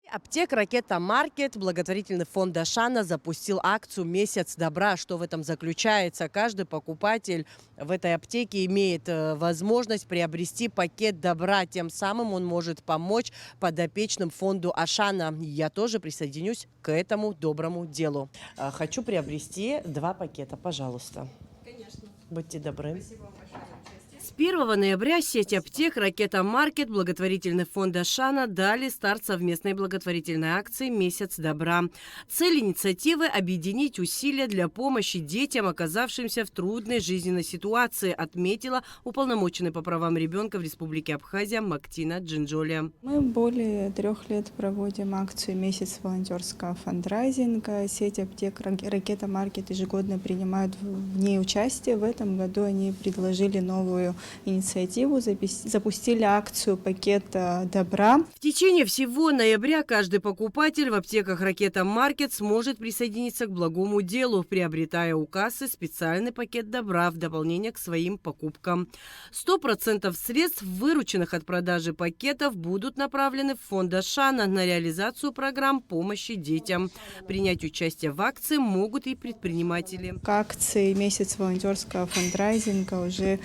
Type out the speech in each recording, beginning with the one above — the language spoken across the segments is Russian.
Аптека «Ракета Маркет», благотворительный фонд Ашана запустил акцию «Месяц добра». Что в этом заключается? Каждый покупатель в этой аптеке имеет возможность приобрести пакет добра. Тем самым он может помочь подопечным фонду Ашана. Я тоже присоединюсь к этому доброму делу. Хочу приобрести 2 пакета, пожалуйста. Конечно. Будьте добры. Спасибо вам большое за участие. С 1 ноября сеть аптек «Ракета Маркет», благотворительный фонд Ашана дали старт совместной благотворительной акции «Месяц добра». Цель инициативы – объединить усилия для помощи детям, оказавшимся в трудной жизненной ситуации, отметила уполномоченный по правам ребенка в Республике Абхазия Мактина Джинджолия. Мы более 3 лет проводим акцию «Месяц волонтерского фандрайзинга». Сеть аптек «Ракета Маркет» ежегодно принимает в ней участие. В этом году они предложили новую инициативу, запустили акцию «Пакет добра». В течение всего ноября каждый покупатель в аптеках «Ракета Маркет» сможет присоединиться к благому делу, приобретая у кассы специальный пакет добра в дополнение к своим покупкам. 100% средств, вырученных от продажи пакетов, будут направлены в фонд Ашана на реализацию программ помощи детям. Принять участие в акции могут и предприниматели. К акции «Месяц волонтерского фандрайзинга» уже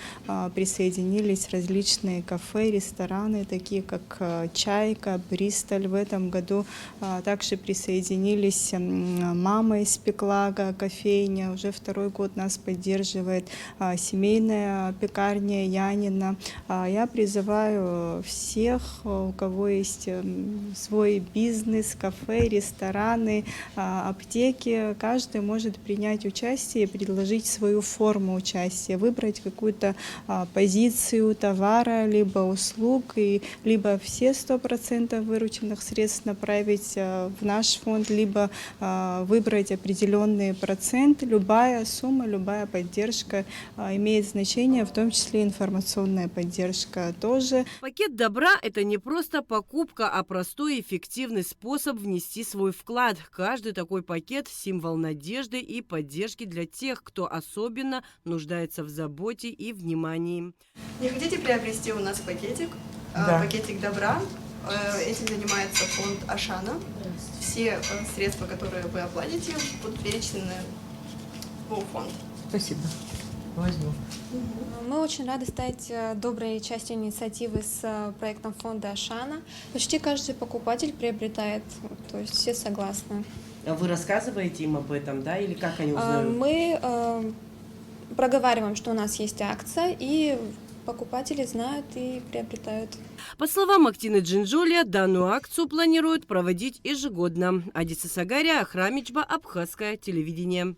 присоединились различные кафе, рестораны, такие как «Чайка», «Бристоль». В этом году также присоединились «Мама из Пекла», кофейня. Уже 2-й год нас поддерживает семейная пекарня Янина. Я призываю всех, у кого есть свой бизнес, кафе, рестораны, аптеки, каждый может принять участие и предложить свою форму участия, выбрать какую-то позицию товара, либо услуг, либо все 100% вырученных средств направить в наш фонд, либо выбрать определенный процент. Любая сумма, любая поддержка имеет значение, в том числе информационная поддержка тоже. Пакет добра – это не просто покупка, а простой и эффективный способ внести свой вклад. Каждый такой пакет – символ надежды и поддержки для тех, кто особенно нуждается в заботе и внимании. Не хотите приобрести у нас пакетик? Да. Пакетик добра. Этим занимается фонд Ашана. Все средства, которые вы оплатите, будут перечислены в фонд. Спасибо. Возьму. Мы очень рады стать доброй частью инициативы с проектом фонда Ашана. Почти каждый покупатель приобретает, то есть все согласны. А вы рассказываете им об этом, да, или как они узнают? Мы проговариваем, что у нас есть акция, и покупатели знают и приобретают. По словам Мактины Джинджолия, данную акцию планируют проводить ежегодно. Адиса Сагария, Ахрамичба, Абхазское телевидение.